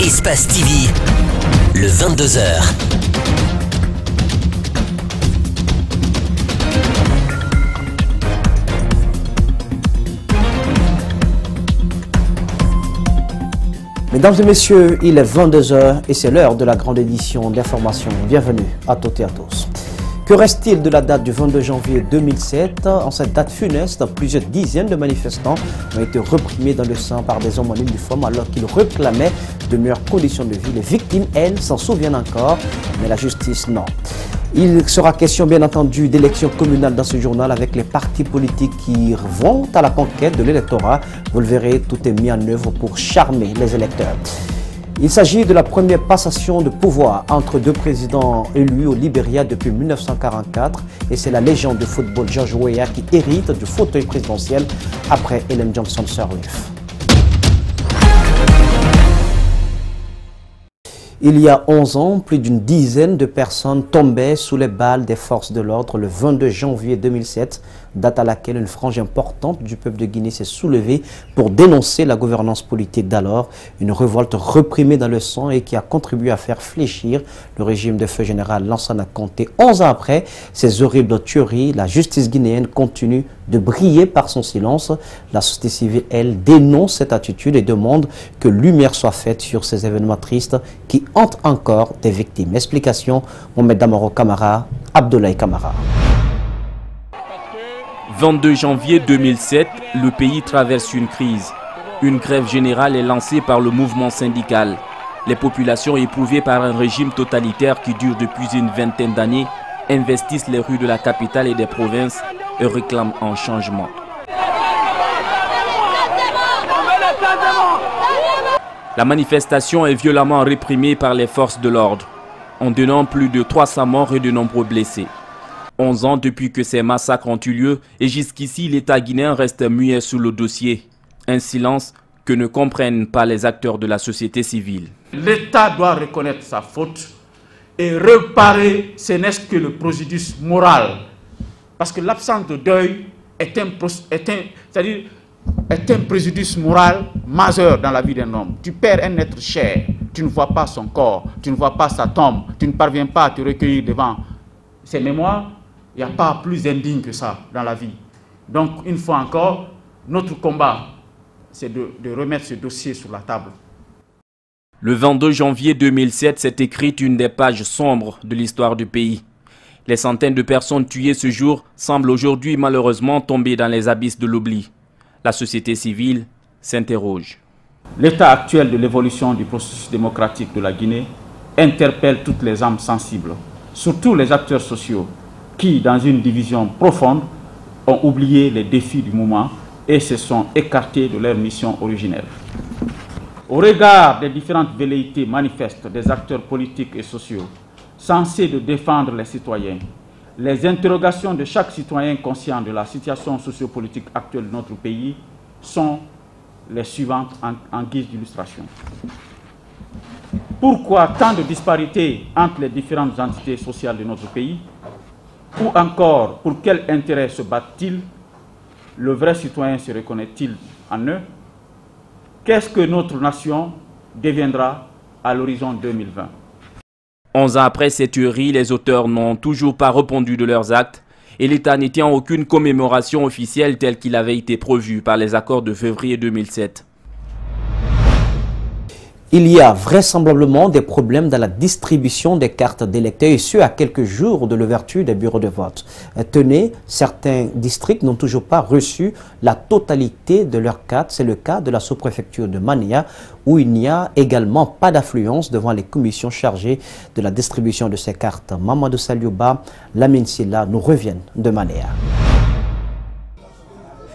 Espace TV, le 22h. Mesdames et messieurs, il est 22h et c'est l'heure de la grande édition d'information. Bienvenue à toutes et à tous. Que reste-t-il de la date du 22 janvier 2007? En cette date funeste, plusieurs dizaines de manifestants ont été reprimés dans le sang par des hommes en uniforme alors qu'ils réclamaient de meilleures conditions de vie. Les victimes, elles, s'en souviennent encore, mais la justice, non. Il sera question, bien entendu, d'élections communales dans ce journal avec les partis politiques qui vont à la conquête de l'électorat. Vous le verrez, tout est mis en œuvre pour charmer les électeurs. Il s'agit de la première passation de pouvoir entre deux présidents élus au Libéria depuis 1944 et c'est la légende de football George Weah qui hérite du fauteuil présidentiel après Ellen Johnson Sirleaf. Il y a 11 ans, plus d'une dizaine de personnes tombaient sous les balles des forces de l'ordre le 22 janvier 2007, date à laquelle une frange importante du peuple de Guinée s'est soulevée pour dénoncer la gouvernance politique d'alors, une révolte reprimée dans le sang et qui a contribué à faire fléchir le régime de feu général Lansana Conté. 11 ans après ces horribles tueries, la justice guinéenne continue de briller par son silence. La société civile, elle, dénonce cette attitude et demande que lumière soit faite sur ces événements tristes qui hantent encore des victimes. Explication, Mohamed Damaro Kamara, Abdoulaye Kamara. 22 janvier 2007, le pays traverse une crise. Une grève générale est lancée par le mouvement syndical. Les populations éprouvées par un régime totalitaire qui dure depuis une vingtaine d'années investissent les rues de la capitale et des provinces et réclament un changement. La manifestation est violemment réprimée par les forces de l'ordre, en donnant plus de 300 morts et de nombreux blessés. 11 ans depuis que ces massacres ont eu lieu et jusqu'ici l'État guinéen reste muet sous le dossier. Un silence que ne comprennent pas les acteurs de la société civile. L'État doit reconnaître sa faute et réparer, ce n'est que le préjudice moral. Parce que l'absence de deuil est un préjudice moral majeur dans la vie d'un homme. Tu perds un être cher, tu ne vois pas son corps, tu ne vois pas sa tombe, tu ne parviens pas à te recueillir devant ses mémoires. Il n'y a pas plus indigne que ça dans la vie. Donc, une fois encore, notre combat, c'est de remettre ce dossier sur la table. Le 22 janvier 2007 s'est écrite une des pages sombres de l'histoire du pays. Les centaines de personnes tuées ce jour semblent aujourd'hui malheureusement tomber dans les abysses de l'oubli. La société civile s'interroge. L'état actuel de l'évolution du processus démocratique de la Guinée interpelle toutes les âmes sensibles, surtout les acteurs sociaux, qui, dans une division profonde, ont oublié les défis du moment et se sont écartés de leur mission originelle. Au regard des différentes velléités manifestes des acteurs politiques et sociaux, censés de défendre les citoyens, les interrogations de chaque citoyen conscient de la situation sociopolitique actuelle de notre pays sont les suivantes en guise d'illustration. Pourquoi tant de disparités entre les différentes entités sociales de notre pays? Ou encore, pour quel intérêt se battent-ils? Le vrai citoyen se reconnaît-il en eux? Qu'est-ce que notre nation deviendra à l'horizon 2020? 11 ans après ces tueries, les auteurs n'ont toujours pas répondu de leurs actes et l'État n'y tient aucune commémoration officielle telle qu'il avait été prévu par les accords de février 2007. Il y a vraisemblablement des problèmes dans la distribution des cartes d'électeurs et ce à quelques jours de l'ouverture des bureaux de vote. Tenez, certains districts n'ont toujours pas reçu la totalité de leurs cartes. C'est le cas de la sous-préfecture de Mania où il n'y a également pas d'affluence devant les commissions chargées de la distribution de ces cartes. Mamadou Saliouba, Lamine Silla nous reviennent de Mania.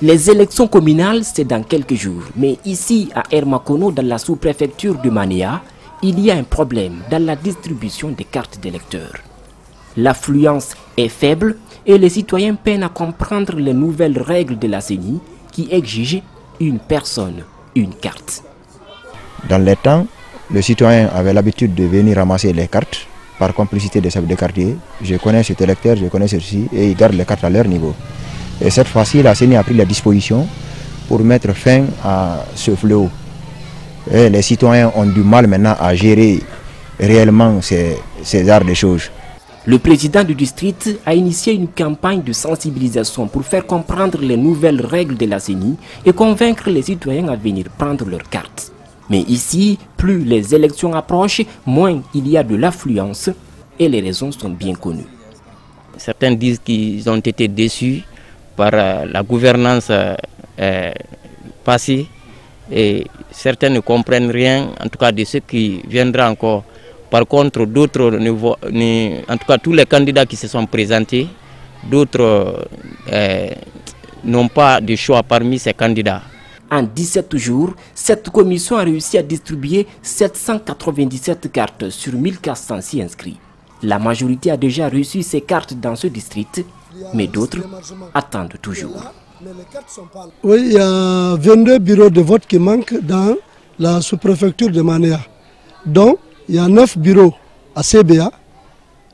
Les élections communales, c'est dans quelques jours. Mais ici, à Hermakono, dans la sous-préfecture de Mania, il y a un problème dans la distribution des cartes d'électeurs. L'affluence est faible et les citoyens peinent à comprendre les nouvelles règles de la CENI qui exigent une personne, une carte. Dans les temps, le citoyen avait l'habitude de venir ramasser les cartes par complicité des chefs de quartier. Je connais cet électeur, je connais ceci et ils gardent les cartes à leur niveau. Et cette fois-ci, la CENI a pris la disposition pour mettre fin à ce fléau. Et les citoyens ont du mal maintenant à gérer réellement ces genres de choses. Le président du district a initié une campagne de sensibilisation pour faire comprendre les nouvelles règles de la CENI et convaincre les citoyens à venir prendre leurs cartes. Mais ici, plus les élections approchent, moins il y a de l'affluence et les raisons sont bien connues. Certains disent qu'ils ont été déçus par la gouvernance passée et certains ne comprennent rien, en tout cas de ce qui viendra encore. Par contre, d'autres, en tout cas tous les candidats qui se sont présentés, d'autres n'ont pas de choix parmi ces candidats. En 17 jours, cette commission a réussi à distribuer 797 cartes sur 1406 inscrits. La majorité a déjà reçu ces cartes dans ce district, mais d'autres attendent toujours. Oui, il y a 22 bureaux de vote qui manquent dans la sous-préfecture de Mania. Donc, il y a 9 bureaux à CBA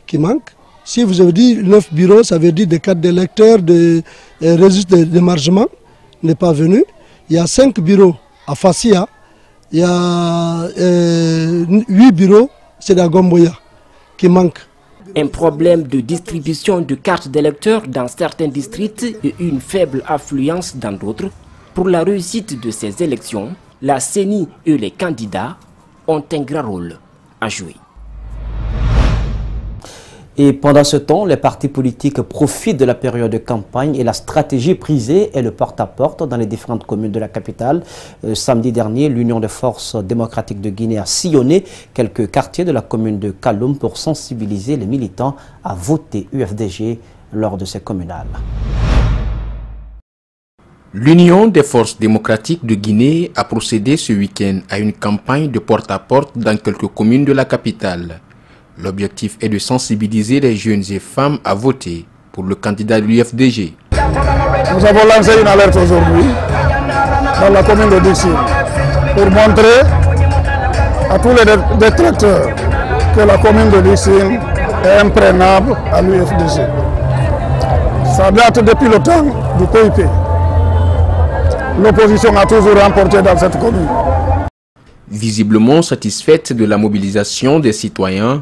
qui manquent. Si vous avez dit 9 bureaux, ça veut dire des cartes d'électeurs, des registres d'émargement n'est pas venu. Il y a 5 bureaux à Fassia. Il y a 8 bureaux, c'est à Gomboya, qui manquent. Un problème de distribution de cartes d'électeurs dans certains districts et une faible affluence dans d'autres. Pour la réussite de ces élections, la CENI et les candidats ont un grand rôle à jouer. Et pendant ce temps, les partis politiques profitent de la période de campagne et la stratégie prisée est le porte-à-porte dans les différentes communes de la capitale. Samedi dernier, l'Union des forces démocratiques de Guinée a sillonné quelques quartiers de la commune de Kaloum pour sensibiliser les militants à voter UFDG lors de ces communales. L'Union des forces démocratiques de Guinée a procédé ce week-end à une campagne de porte-à-porte dans quelques communes de la capitale. L'objectif est de sensibiliser les jeunes et femmes à voter pour le candidat de l'UFDG. Nous avons lancé une alerte aujourd'hui dans la commune de Dixine pour montrer à tous les détracteurs que la commune de Dixine est imprégnable à l'UFDG. Ça date depuis le temps du PIP. L'opposition a toujours remporté dans cette commune. Visiblement satisfaite de la mobilisation des citoyens,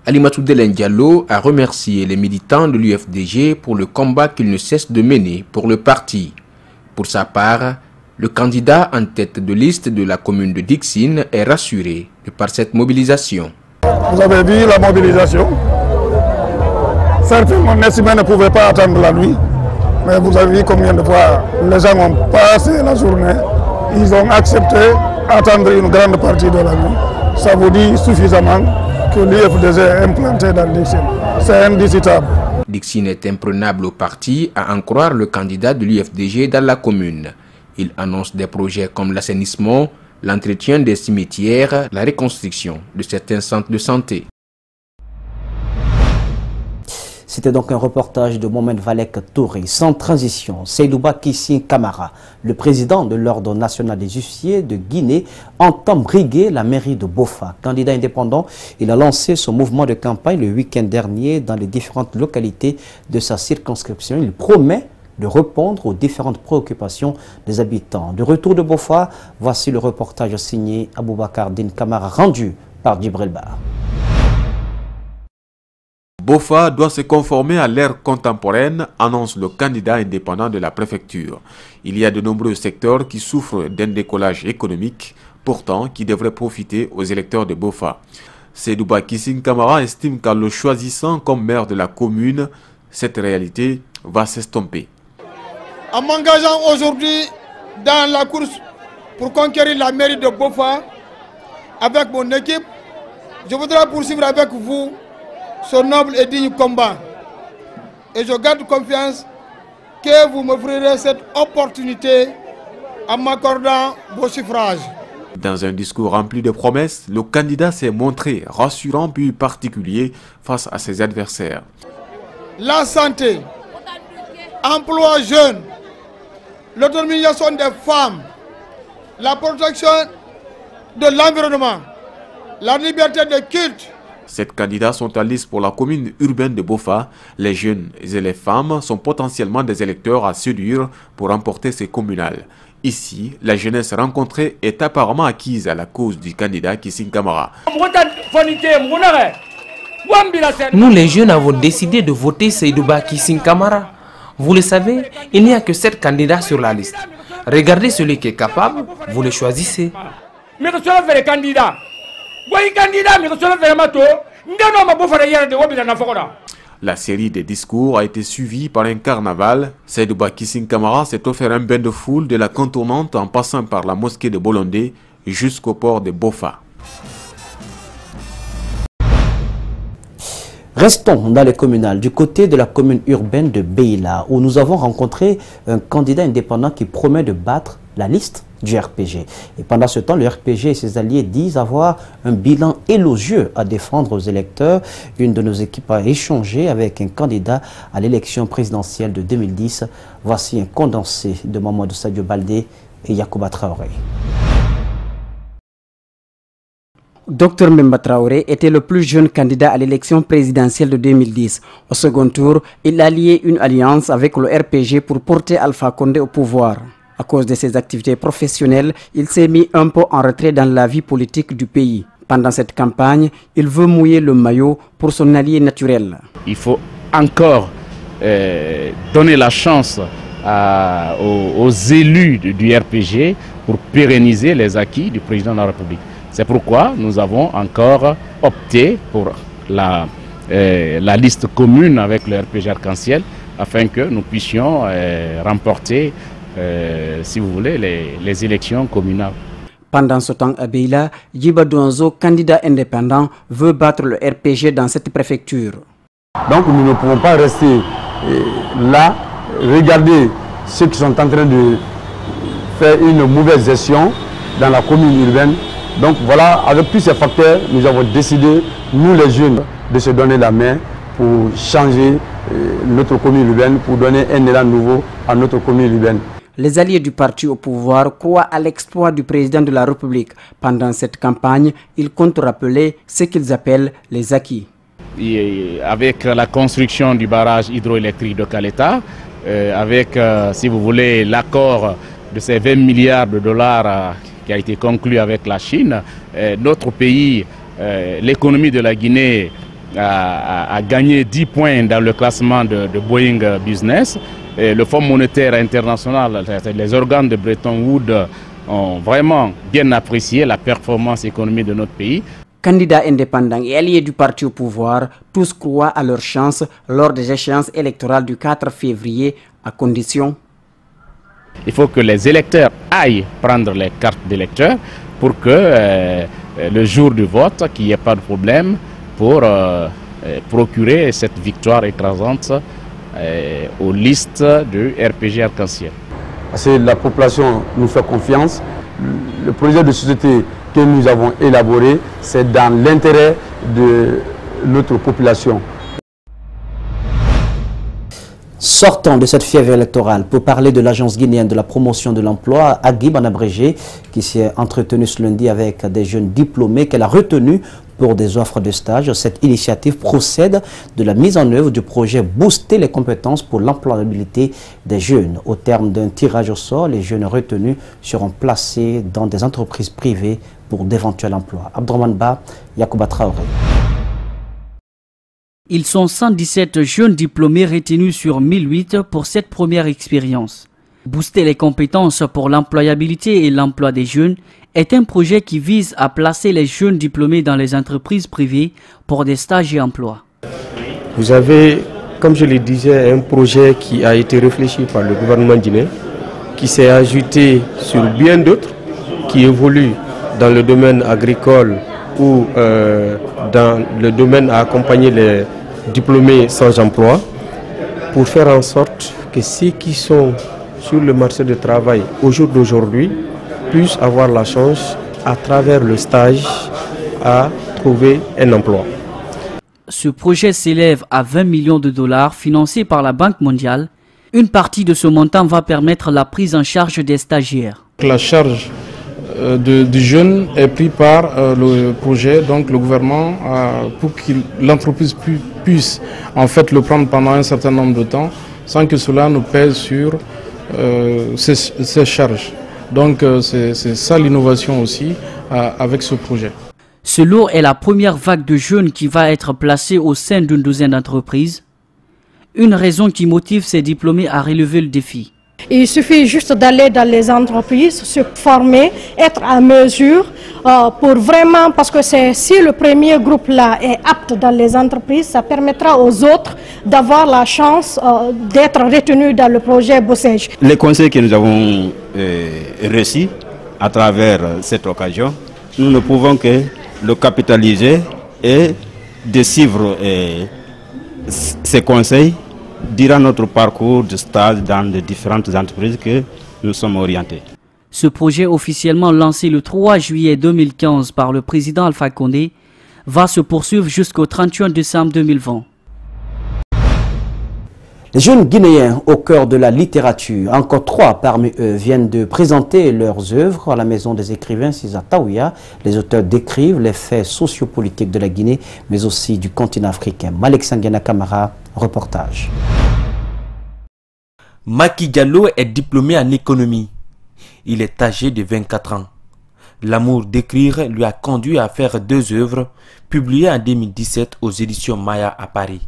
Alimatou Delen Diallo a remercié les militants de l'UFDG pour le combat qu'ils ne cessent de mener pour le parti. Pour sa part, le candidat en tête de liste de la commune de Dixine est rassuré par cette mobilisation. Vous avez vu la mobilisation. Certains, mon estimé, ne pouvaient pas attendre la nuit. Mais vous avez vu combien de fois les gens ont passé la journée. Ils ont accepté d'attendre une grande partie de la nuit. Ça vous dit suffisamment que l'UFDG est implanté dans Dixine. C'est indiscutable. Dixine est imprenable au parti, à en croire le candidat de l'UFDG dans la commune. Il annonce des projets comme l'assainissement, l'entretien des cimetières, la reconstruction de certains centres de santé. C'était donc un reportage de Mohamed Valek Touré. Sans transition, Seydouba Kissin Kamara, le président de l'Ordre national des huissiers de Guinée, entend briguer la mairie de Bofa. Candidat indépendant, il a lancé son mouvement de campagne le week-end dernier dans les différentes localités de sa circonscription. Il promet de répondre aux différentes préoccupations des habitants. De retour de Bofa, voici le reportage signé Aboubakar Din Kamara rendu par Djibril Bar. Bofa doit se conformer à l'ère contemporaine, annonce le candidat indépendant de la préfecture. Il y a de nombreux secteurs qui souffrent d'un décollage économique, pourtant qui devraient profiter aux électeurs de Bofa. Seydouba Kissin Kamara estime qu'en le choisissant comme maire de la commune, cette réalité va s'estomper. En m'engageant aujourd'hui dans la course pour conquérir la mairie de Bofa, avec mon équipe, je voudrais poursuivre avec vous ce noble et digne combat. Et je garde confiance que vous m'offrirez cette opportunité en m'accordant vos suffrages. Dans un discours rempli de promesses, le candidat s'est montré rassurant puis particulier face à ses adversaires. La santé, emploi jeune, l'autonomisation des femmes, la protection de l'environnement, la liberté de culte. 7 candidats sont en liste pour la commune urbaine de Bofa. Les jeunes et les femmes sont potentiellement des électeurs à séduire pour remporter ces communales. Ici, la jeunesse rencontrée est apparemment acquise à la cause du candidat Kissing Kamara. Nous les jeunes avons décidé de voter Seydouba Kissing Kamara. Vous le savez, il n'y a que 7 candidats sur la liste. Regardez celui qui est capable, vous le choisissez. La série des discours a été suivie par un carnaval. Seydouba Kissing Kamara s'est offert un bain de foule de la contournante en passant par la mosquée de Bolondé jusqu'au port de Bofa. Restons dans les communales, du côté de la commune urbaine de Beila, où nous avons rencontré un candidat indépendant qui promet de battre la liste du RPG. Et pendant ce temps, le RPG et ses alliés disent avoir un bilan élogieux à défendre aux électeurs. Une de nos équipes a échangé avec un candidat à l'élection présidentielle de 2010. Voici un condensé de Mamadou Sadio Baldé et Yacouba Traoré. Dr Mbemba Traoré était le plus jeune candidat à l'élection présidentielle de 2010. Au second tour, il a lié une alliance avec le RPG pour porter Alpha Condé au pouvoir. À cause de ses activités professionnelles, il s'est mis un peu en retrait dans la vie politique du pays. Pendant cette campagne, il veut mouiller le maillot pour son allié naturel. Il faut encore donner la chance aux élus du RPG pour pérenniser les acquis du président de la République. C'est pourquoi nous avons encore opté pour la liste commune avec le RPG Arc-en-Ciel afin que nous puissions remporter, si vous voulez, les élections communales. Pendant ce temps à Beila, Djiba Douanzo, candidat indépendant, veut battre le RPG dans cette préfecture. Donc nous ne pouvons pas rester là, regarder ceux qui sont en train de faire une mauvaise gestion dans la commune urbaine. Donc voilà, avec tous ces facteurs, nous avons décidé, nous les jeunes, de se donner la main pour changer notre commune urbaine, pour donner un élan nouveau à notre commune urbaine. Les alliés du parti au pouvoir croient à l'exploit du président de la République. Pendant cette campagne, ils comptent rappeler ce qu'ils appellent les acquis. Et avec la construction du barrage hydroélectrique de Caleta, avec, si vous voulez, l'accord de ces 20 milliards de dollars qui a été conclu avec la Chine, notre pays, l'économie de la Guinée a gagné 10 points dans le classement de Boeing Business. Le Fonds monétaire international, les organes de Bretton Woods ont vraiment bien apprécié la performance économique de notre pays. Candidats indépendants et alliés du parti au pouvoir, tous croient à leur chance lors des échéances électorales du 4 février, à condition. Il faut que les électeurs aillent prendre les cartes d'électeurs pour que le jour du vote, qu'il n'y ait pas de problème pour procurer cette victoire écrasante aux listes du RPG Arc-en-Ciel. La population nous fait confiance. Le projet de société que nous avons élaboré, c'est dans l'intérêt de notre population. Sortons de cette fièvre électorale pour parler de l'Agence guinéenne de la promotion de l'emploi, AGIB en abrégé, qui s'est entretenue ce lundi avec des jeunes diplômés qu'elle a retenus pour des offres de stage. Cette initiative procède de la mise en œuvre du projet Booster les compétences pour l'employabilité des jeunes. Au terme d'un tirage au sort, les jeunes retenus seront placés dans des entreprises privées pour d'éventuels emplois. Abdourahmane Ba, Yacouba Traoré. Ils sont 117 jeunes diplômés retenus sur 1008 pour cette première expérience. Booster les compétences pour l'employabilité et l'emploi des jeunes est un projet qui vise à placer les jeunes diplômés dans les entreprises privées pour des stages et emplois. Vous avez, comme je le disais, un projet qui a été réfléchi par le gouvernement guinéen, qui s'est ajouté sur bien d'autres, qui évoluent dans le domaine agricole ou dans le domaine à accompagner les diplômés sans emploi, pour faire en sorte que ceux qui sont sur le marché du travail au jour d'aujourd'hui puissent avoir la chance, à travers le stage, à trouver un emploi. Ce projet s'élève à 20 millions de dollars financé par la Banque mondiale. Une partie de ce montant va permettre la prise en charge des stagiaires. La charge du jeune est prise par le projet, donc le gouvernement, pour que l'entreprise puisse en fait le prendre pendant un certain nombre de temps sans que cela nous pèse sur ses charges. Donc c'est ça l'innovation aussi avec ce projet. Ce lot est la première vague de jeunes qui va être placée au sein d'une douzaine d'entreprises. Une raison qui motive ces diplômés à relever le défi. Il suffit juste d'aller dans les entreprises, se former, être à mesure pour vraiment, parce que si le premier groupe-là est apte dans les entreprises, ça permettra aux autres d'avoir la chance d'être retenus dans le projet Bossège. Les conseils que nous avons reçus à travers cette occasion, nous ne pouvons que le capitaliser et de suivre ces conseils durant notre parcours de stage dans les différentes entreprises que nous sommes orientés. Ce projet officiellement lancé le 3 juillet 2015 par le président Alpha Condé va se poursuivre jusqu'au 31 décembre 2020. Les jeunes Guinéens au cœur de la littérature, encore 3 parmi eux viennent de présenter leurs œuvres à la Maison des écrivains César Taouya. Les auteurs décrivent les faits sociopolitiques de la Guinée, mais aussi du continent africain. Malek Sangena Kamara, reportage. Macky Diallo est diplômé en économie. Il est âgé de 24 ans. L'amour d'écrire lui a conduit à faire 2 œuvres publiées en 2017 aux éditions Maya à Paris.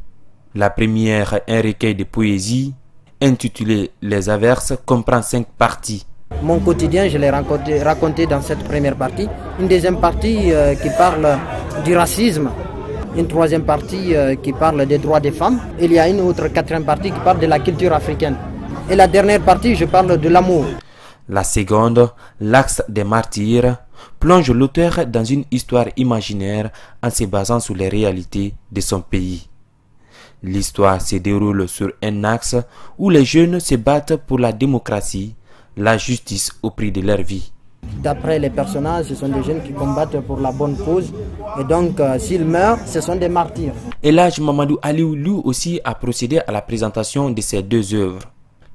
La première, un recueil de poésie intitulé Les Averses, comprend 5 parties. Mon quotidien, je l'ai raconté dans cette première partie. Une deuxième partie qui parle du racisme. Une troisième partie qui parle des droits des femmes. Il y a une autre 4e partie qui parle de la culture africaine. Et la dernière partie, je parle de l'amour. La seconde, L'Axe des martyrs, plonge l'auteur dans une histoire imaginaire en se basant sur les réalités de son pays. L'histoire se déroule sur un axe où les jeunes se battent pour la démocratie, la justice au prix de leur vie. D'après les personnages, ce sont des jeunes qui combattent pour la bonne cause. Et donc, s'ils meurent, ce sont des martyrs. Elhadji Mamadou Aliou lui aussi a procédé à la présentation de ces 2 œuvres.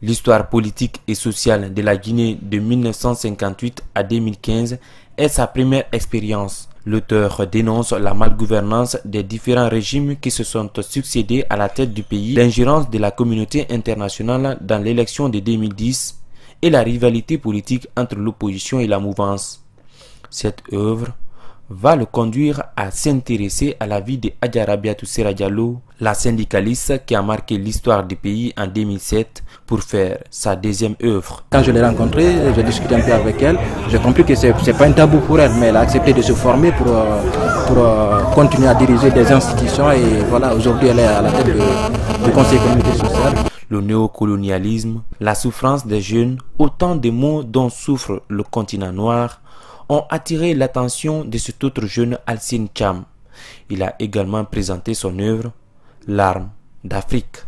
L'histoire politique et sociale de la Guinée de 1958 à 2015 est sa première expérience. L'auteur dénonce la malgouvernance des différents régimes qui se sont succédés à la tête du pays, l'ingérence de la communauté internationale dans l'élection de 2010 et la rivalité politique entre l'opposition et la mouvance. Cette œuvre va le conduire à s'intéresser à la vie de Adja Rabiatou Sera Diallo, la syndicaliste qui a marqué l'histoire du pays en 2007 pour faire sa 2e œuvre. Quand je l'ai rencontrée, j'ai discuté un peu avec elle, j'ai compris que ce n'est pas un tabou pour elle, mais elle a accepté de se former pour continuer à diriger des institutions et voilà, aujourd'hui elle est à la tête du Conseil économique et social. Le néocolonialisme, la souffrance des jeunes, autant de mots dont souffre le continent noir, ont attiré l'attention de cet autre jeune Alcine Cham. Il a également présenté son œuvre « L'arme d'Afrique ».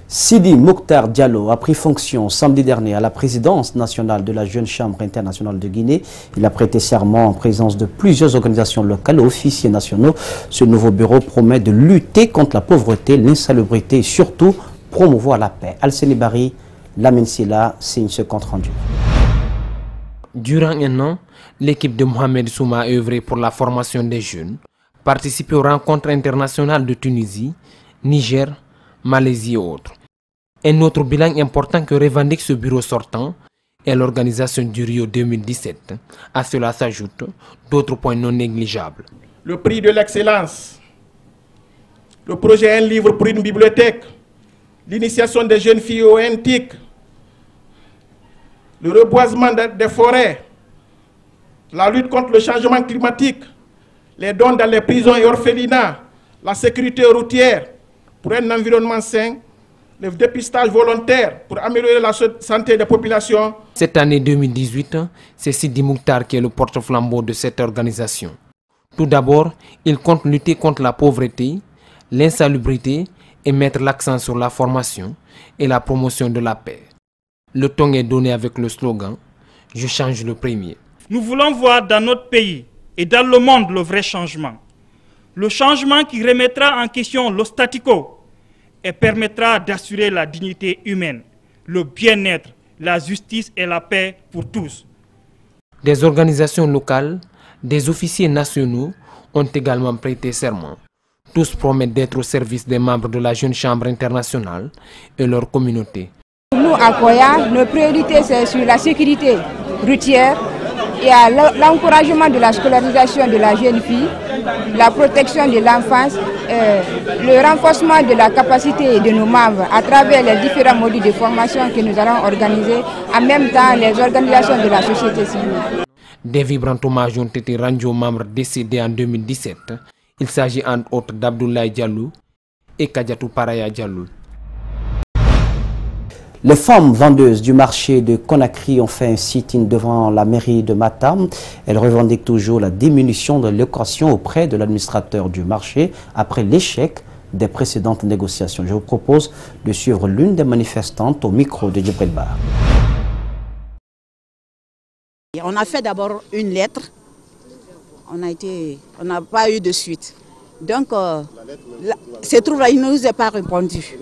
Sidi Mokhtar Diallo a pris fonction samedi dernier à la présidence nationale de la Jeune Chambre internationale de Guinée. Il a prêté serment en présence de plusieurs organisations locales et officiers nationaux. Ce nouveau bureau promet de lutter contre la pauvreté, l'insalubrité et surtout promouvoir la paix. Al-Seni Bari, Lamine Silla signe ce compte rendu. Durant un an, l'équipe de Mohamed Souma a œuvré pour la formation des jeunes, participé aux rencontres internationales de Tunisie, Niger, Malaisie et autres. Un autre bilan important que revendique ce bureau sortant est l'organisation du Rio 2017. À cela s'ajoutent d'autres points non négligeables. Le prix de l'excellence, le projet Un livre pour une bibliothèque, l'initiation des jeunes filles au NTIC, le reboisement des forêts, la lutte contre le changement climatique, les dons dans les prisons et orphelinats, la sécurité routière pour un environnement sain, le dépistage volontaire pour améliorer la santé des populations. Cette année 2018, c'est Sidi Mokhtar qui est le porte-flambeau de cette organisation. Tout d'abord, il compte lutter contre la pauvreté, l'insalubrité et mettre l'accent sur la formation et la promotion de la paix. Le ton est donné avec le slogan « Je change le premier ». Nous voulons voir dans notre pays et dans le monde le vrai changement. Le changement qui remettra en question le statu quo et permettra d'assurer la dignité humaine, le bien-être, la justice et la paix pour tous. Des organisations locales, des officiers nationaux ont également prêté serment. Tous promettent d'être au service des membres de la Jeune Chambre internationale et leur communauté. nous, à Koya, nos priorités, c'est sur la sécurité routière et l'encouragement de la scolarisation de la jeune fille, la protection de l'enfance, le renforcement de la capacité de nos membres à travers les différents modules de formation que nous allons organiser, en même temps les organisations de la société civile. Des vibrants hommages ont été rendus aux membres décédés en 2017. Il s'agit entre autres d'Abdoulaye Diallo et Kadiatou Paraya Diallo. Les femmes vendeuses du marché de Conakry ont fait un sit-in devant la mairie de Matam. Elles revendiquent toujours la diminution de l'équation auprès de l'administrateur du marché après l'échec des précédentes négociations. Je vous propose de suivre l'une des manifestantes au micro de Djibril Bar. On a fait d'abord une lettre. On n'a pas eu de suite. Donc, se trouve là, il ne nous a pas répondu.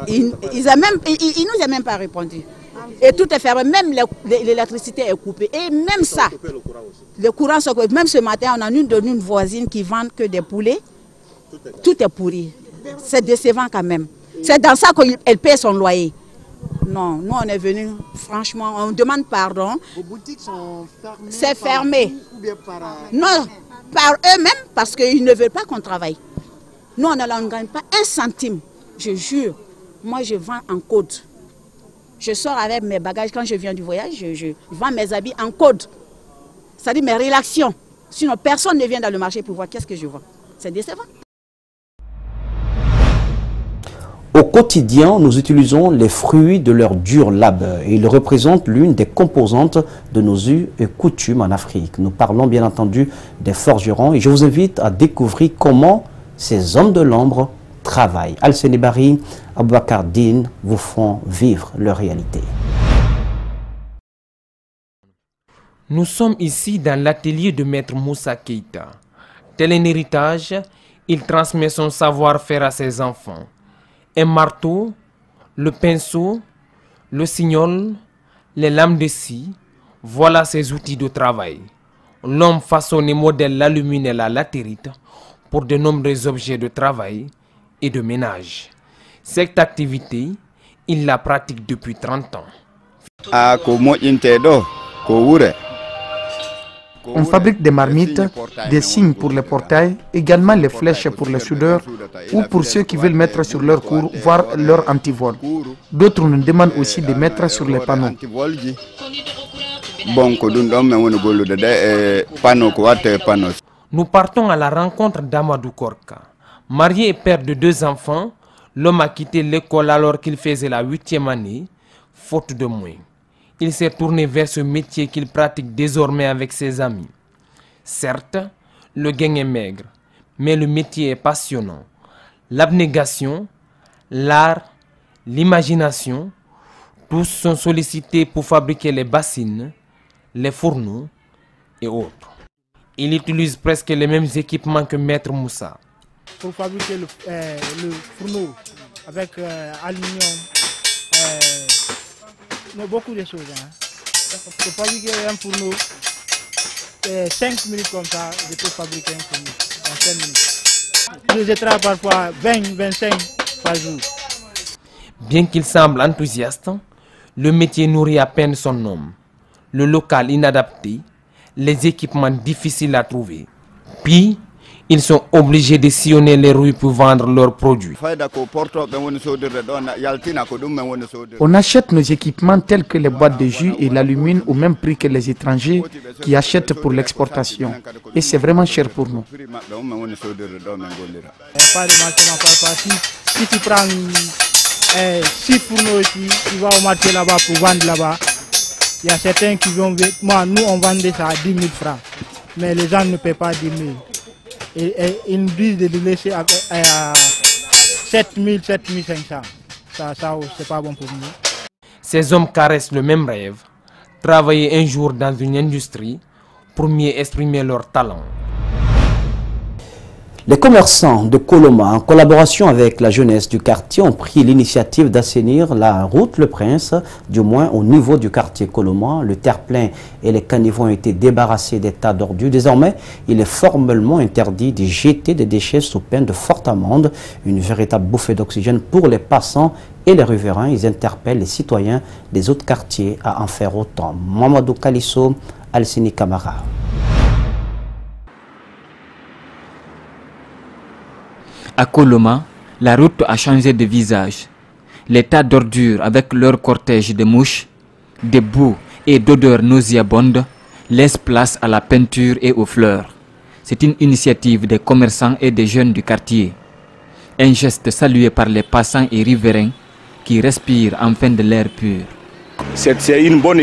Il ne nous a même pas répondu. Et tout est fermé, même l'électricité est coupée. Et même ça, le courant sont coupés. Même ce matin, on a une de nos voisines qui vend que des poulets. Tout est pourri. C'est décevant quand même. C'est dans ça qu'elle paie son loyer. Non, nous on est venus, franchement, on demande pardon. Vos boutiques sont fermées? C'est fermé. Ou bien par... Non, par eux-mêmes, parce qu'ils ne veulent pas qu'on travaille. Nous, on ne gagne pas un centime, je jure. Moi, je vends en code. Je sors avec mes bagages quand je viens du voyage, je vends mes habits en code. C'est-à-dire mes relations. Sinon, personne ne vient dans le marché pour voir qu'est-ce que je vends. C'est décevant. Au quotidien, nous utilisons les fruits de leur dur labeur et ils représentent l'une des composantes de nos us et coutumes en Afrique. Nous parlons bien entendu des forgerons et je vous invite à découvrir comment ces hommes de l'ombre travaillent. Alceni Bari, Aboubakar Din vous font vivre leur réalité. Nous sommes ici dans l'atelier de Maître Moussa Keïta. Tel un héritage, il transmet son savoir-faire à ses enfants. Un marteau, le pinceau, le cignol, les lames de scie, voilà ses outils de travail. L'homme façonne et modèle l'alumine et la latérite pour de nombreux objets de travail et de ménage. Cette activité, il la pratique depuis 30 ans. On fabrique des marmites, des signes pour les portails, également les flèches pour les soudeurs ou pour ceux qui veulent mettre sur leur cour, voire leur antivol. D'autres nous demandent aussi de mettre sur les panneaux. Nous partons à la rencontre d'Amadou Korka. Marié et père de 2 enfants, l'homme a quitté l'école alors qu'il faisait la 8e année, faute de moyens. Il s'est tourné vers ce métier qu'il pratique désormais avec ses amis. Certes, le gain est maigre, mais le métier est passionnant. L'abnégation, l'art, l'imagination, tous sont sollicités pour fabriquer les bassines, les fourneaux et autres. Il utilise presque les mêmes équipements que Maître Moussa. Pour fabriquer le fourneau avec aluminium, beaucoup de choses. Pour fabriquer un fourneau, 5 minutes comme ça, je peux fabriquer un fourneau en 5 minutes. Je travaille parfois 20-25 par jour. Bien qu'il semble enthousiaste, le métier nourrit à peine son homme. Le local inadapté, les équipements difficiles à trouver. Puis, ils sont obligés de sillonner les rues pour vendre leurs produits. On achète nos équipements tels que les boîtes de jus et l'alumine au même prix que les étrangers qui achètent pour l'exportation. Et c'est vraiment cher pour nous. Si tu prends 6 fourneaux ici, tu vas au marché là-bas pour vendre là-bas. Il y a certains qui vont... nous on vendait ça à 10 000 francs. Mais les gens ne paient pas 10 000. Et ils nous disent de le laisser à 7 000, 7 500. Ça c'est pas bon pour nous. Ces hommes caressent le même rêve, travailler un jour dans une industrie pour mieux exprimer leur talent. Les commerçants de Koloma, en collaboration avec la jeunesse du quartier, ont pris l'initiative d'assainir la route Le Prince, du moins au niveau du quartier Koloma. Le terre-plein et les caniveaux ont été débarrassés des tas d'ordures. Désormais, il est formellement interdit de jeter des déchets sous peine de forte amende. Une véritable bouffée d'oxygène pour les passants et les riverains. Ils interpellent les citoyens des autres quartiers à en faire autant. Mamadou Kalisso, Alcini Camara. À Koloma, la route a changé de visage. Les tas d'ordures avec leur cortège de mouches, de boue et d'odeurs nauséabondes laissent place à la peinture et aux fleurs. C'est une initiative des commerçants et des jeunes du quartier. Un geste salué par les passants et riverains qui respirent enfin de l'air pur. C'est une bonne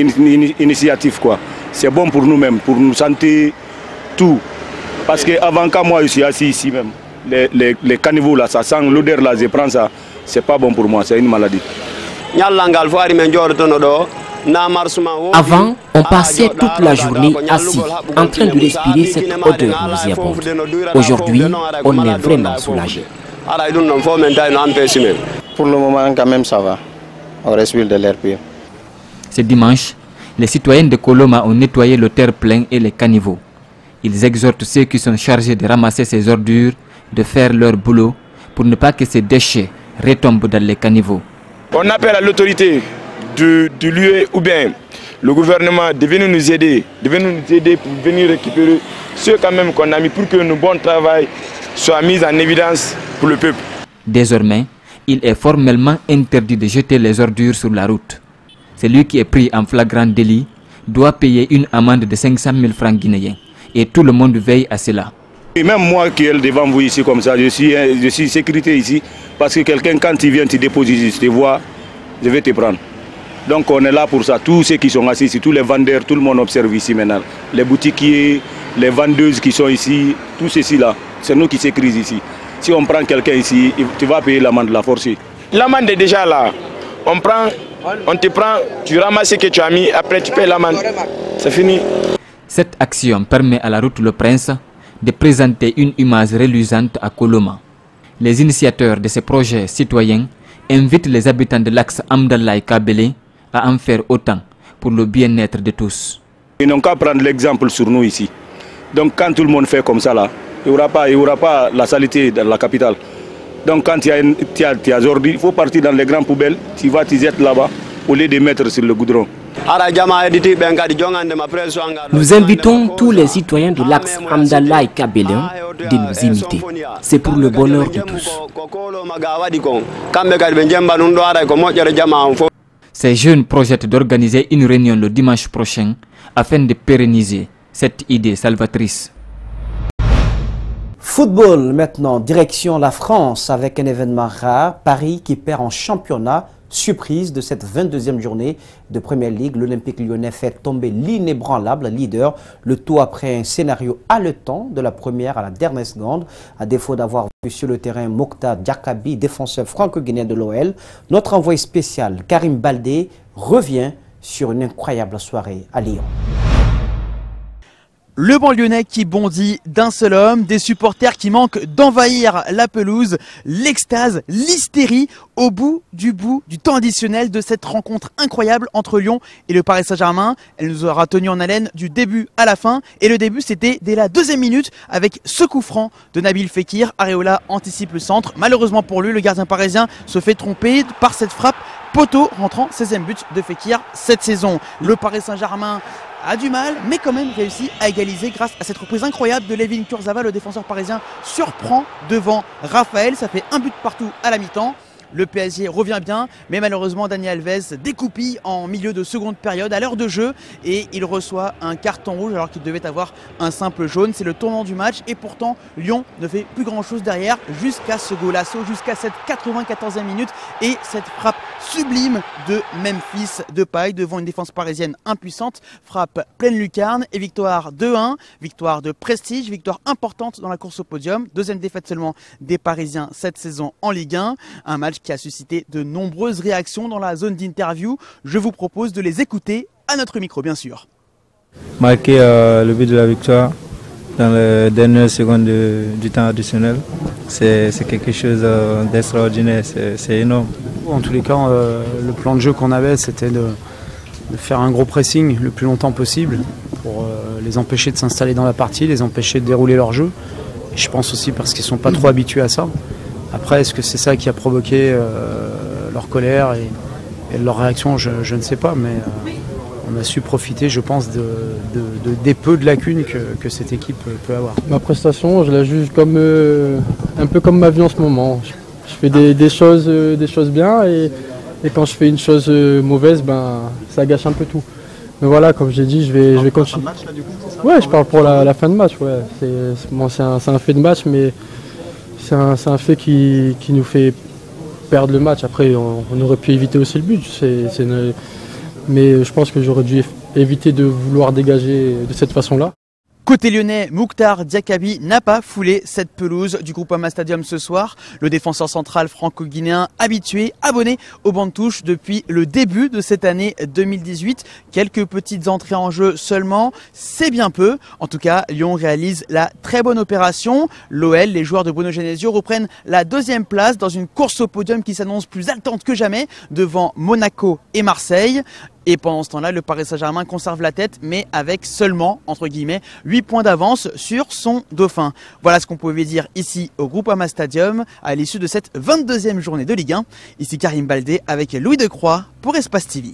initiative, quoi. C'est bon pour nous-mêmes, pour nous sentir tout. Parce qu'avant quand moi je suis assis ici même, les caniveaux là, ça sent l'odeur là, je prends ça, c'est pas bon pour moi, c'est une maladie. Avant, on passait toute la journée assis, en train de respirer cette odeur nauséabonde. Aujourd'hui, on est vraiment soulagé. Pour le moment, quand même, ça va. On respire de l'air pur. Ce dimanche, les citoyens de Koloma ont nettoyé le terre-plein et les caniveaux. Ils exhortent ceux qui sont chargés de ramasser ces ordures de faire leur boulot pour ne pas que ces déchets retombent dans les caniveaux. On appelle à l'autorité du lieu ou bien le gouvernement de venir nous aider pour venir récupérer ceux quand même qu'on a mis pour que nos bons travail soit mis en évidence pour le peuple. Désormais, il est formellement interdit de jeter les ordures sur la route. Celui qui est pris en flagrant délit doit payer une amende de 500 000 francs guinéens. Et tout le monde veille à cela. Et même moi qui est devant vous ici comme ça, je suis sécurité ici, parce que quelqu'un quand il vient te déposer ici, je te vois, je vais te prendre. Donc on est là pour ça, tous ceux qui sont assis ici, tous les vendeurs, tout le monde observe ici maintenant. Les boutiquiers, les vendeuses qui sont ici, tous ceux-ci là, c'est nous qui sécurisons ici. Si on prend quelqu'un ici, tu vas payer l'amende, la force. L'amende est déjà là. On te prend, tu ramasses ce que tu as mis, après tu payes l'amende. C'est fini. Cette action permet à la route Le Prince de présenter une image reluisante à Koloma. Les initiateurs de ces projets citoyens invitent les habitants de l'axe Amdallah et Kabele à en faire autant pour le bien-être de tous. Ils n'ont qu'à prendre l'exemple sur nous ici. Donc quand tout le monde fait comme ça là, il n'y aura pas la saleté dans la capitale. Donc quand il y a ordures, il faut partir dans les grandes poubelles, tu vas t'y jeter là-bas au lieu de mettre sur le goudron. Nous invitons tous les citoyens de l'axe Amdallah et Kabele de nous imiter. C'est pour le bonheur de tous. Ces jeunes projettent d'organiser une réunion le dimanche prochain afin de pérenniser cette idée salvatrice. Football maintenant, direction la France avec un événement rare, Paris qui perd en championnat. Surprise de cette 22e journée de Première Ligue, l'Olympique lyonnais fait tomber l'inébranlable leader, le tout après un scénario haletant de la première à la dernière seconde. À défaut d'avoir vu sur le terrain Mokhtar Diakabi, défenseur franco-guinéen de l'OL, notre envoyé spécial Karim Baldé revient sur une incroyable soirée à Lyon. Le banc lyonnais qui bondit d'un seul homme, des supporters qui manquent d'envahir la pelouse, l'extase, l'hystérie au bout du temps additionnel de cette rencontre incroyable entre Lyon et le Paris Saint-Germain. Elle nous aura tenu en haleine du début à la fin et le début c'était dès la deuxième minute avec ce coup franc de Nabil Fekir. Areola anticipe le centre, malheureusement pour lui le gardien parisien se fait tromper par cette frappe poteau rentrant 16e but de Fekir cette saison. Le Paris Saint-Germain a du mal, mais quand même réussi à égaliser grâce à cette reprise incroyable de Layvin Kurzawa. Le défenseur parisien surprend devant Raphaël. Ça fait un but partout à la mi-temps. Le PSG revient bien, mais malheureusement Dani Alves découpille en milieu de seconde période à l'heure de jeu et il reçoit un carton rouge alors qu'il devait avoir un simple jaune. C'est le tournant du match et pourtant Lyon ne fait plus grand chose derrière jusqu'à ce golasso, jusqu'à cette 94e minute et cette frappe sublime de Memphis Depay devant une défense parisienne impuissante. Frappe pleine lucarne et victoire 2-1, victoire de prestige, victoire importante dans la course au podium. Deuxième défaite seulement des Parisiens cette saison en Ligue 1. Un match qui a suscité de nombreuses réactions dans la zone d'interview. Je vous propose de les écouter à notre micro, bien sûr. Marquer le but de la victoire dans les dernières secondes du temps additionnel. C'est quelque chose d'extraordinaire, c'est énorme. En tous les cas, le plan de jeu qu'on avait, c'était de faire un gros pressing le plus longtemps possible pour les empêcher de s'installer dans la partie, les empêcher de dérouler leur jeu. Et je pense aussi parce qu'ils ne sont pas trop habitués à ça. Après, est-ce que c'est ça qui a provoqué leur colère et leur réaction, je ne sais pas, mais on a su profiter, je pense, des peu de lacunes que cette équipe peut avoir. Ma prestation, je la juge comme, un peu comme ma vie en ce moment. Je fais des choses bien et quand je fais une chose mauvaise, ça gâche un peu tout. Mais voilà, comme j'ai dit, je vais continuer. Ouais, je parle pour la fin de match. Ouais. C'est un fait de match, mais c'est un fait qui nous fait perdre le match. Après, on aurait pu éviter aussi le but. Mais je pense que j'aurais dû éviter de vouloir dégager de cette façon-là. Côté lyonnais, Mouktar Diakabi n'a pas foulé cette pelouse du Groupama Stadium ce soir. Le défenseur central franco-guinéen habitué, abonné au banc de touche depuis le début de cette année 2018. Quelques petites entrées en jeu seulement, c'est bien peu. En tout cas, Lyon réalise la très bonne opération. L'OL, les joueurs de Bruno Genesio reprennent la deuxième place dans une course au podium qui s'annonce plus haletante que jamais devant Monaco et Marseille. Et pendant ce temps-là, le Paris Saint-Germain conserve la tête, mais avec seulement, entre guillemets, 8 points d'avance sur son dauphin. Voilà ce qu'on pouvait dire ici au Groupama Stadium à l'issue de cette 22e journée de Ligue 1. Ici Karim Baldé avec Louis Decroix pour Espace TV.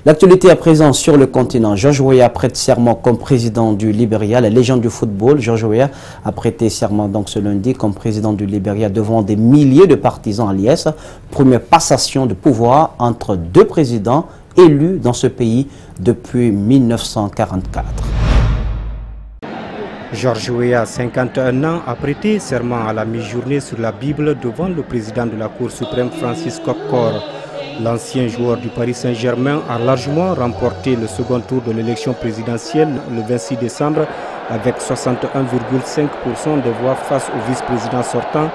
L'actualité à présent sur le continent. George Weah prête serment comme président du Libéria. La légende du football, George Weah a prêté serment donc ce lundi comme président du Libéria devant des milliers de partisans à l'IS. Première passation de pouvoir entre deux présidents élus dans ce pays depuis 1944. George Weah, 51 ans, a prêté serment à la mi-journée sur la Bible devant le président de la Cour suprême, Francis Kokor. L'ancien joueur du Paris Saint-Germain a largement remporté le second tour de l'élection présidentielle le 26 décembre avec 61,5% des voix face au vice-président sortant,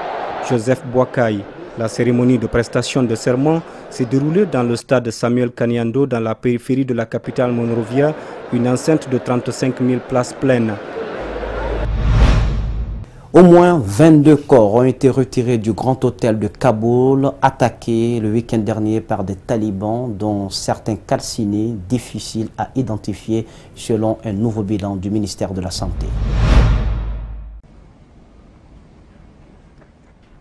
Joseph Boakai. La cérémonie de prestation de serment s'est déroulée dans le stade Samuel Kanyando dans la périphérie de la capitale Monrovia, une enceinte de 35 000 places pleines. Au moins 22 corps ont été retirés du grand hôtel de Kaboul, attaqué le week-end dernier par des talibans, dont certains calcinés, difficiles à identifier selon un nouveau bilan du ministère de la Santé.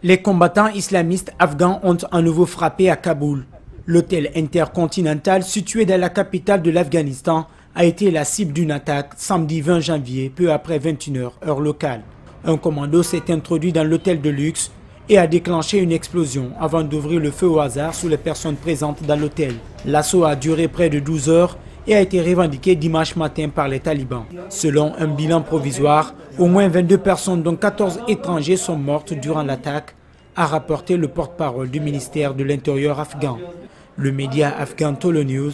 Les combattants islamistes afghans ont à nouveau frappé à Kaboul. L'hôtel intercontinental situé dans la capitale de l'Afghanistan a été la cible d'une attaque samedi 20 janvier, peu après 21h, heure locale. Un commando s'est introduit dans l'hôtel de luxe et a déclenché une explosion avant d'ouvrir le feu au hasard sur les personnes présentes dans l'hôtel. L'assaut a duré près de 12 heures et a été revendiqué dimanche matin par les talibans. Selon un bilan provisoire, au moins 22 personnes dont 14 étrangers sont mortes durant l'attaque, a rapporté le porte-parole du ministère de l'Intérieur afghan. Le média afghan Tolo News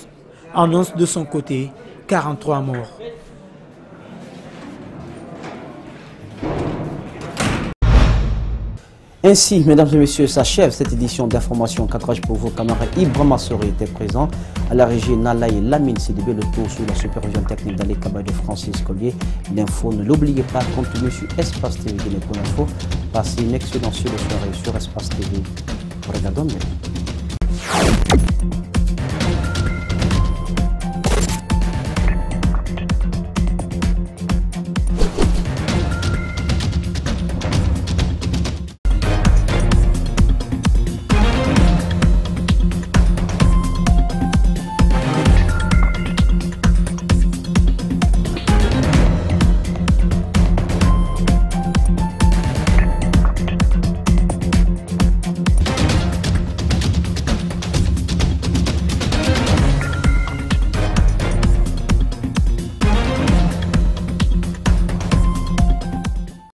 annonce de son côté 43 morts. Ainsi, mesdames et messieurs, s'achève cette édition d'information. Cadrage pour vos camarades. Ibrahim Massouri était présent. À la régie, Nalaï Lamine Sidibé, le tour sous la supervision technique d'Ali Kaba de Francis Collier. L'info, ne l'oubliez pas, continuez sur Espace TV Guinée pour l'info. Passez une excellente soirée sur Espace TV. Regardons bien.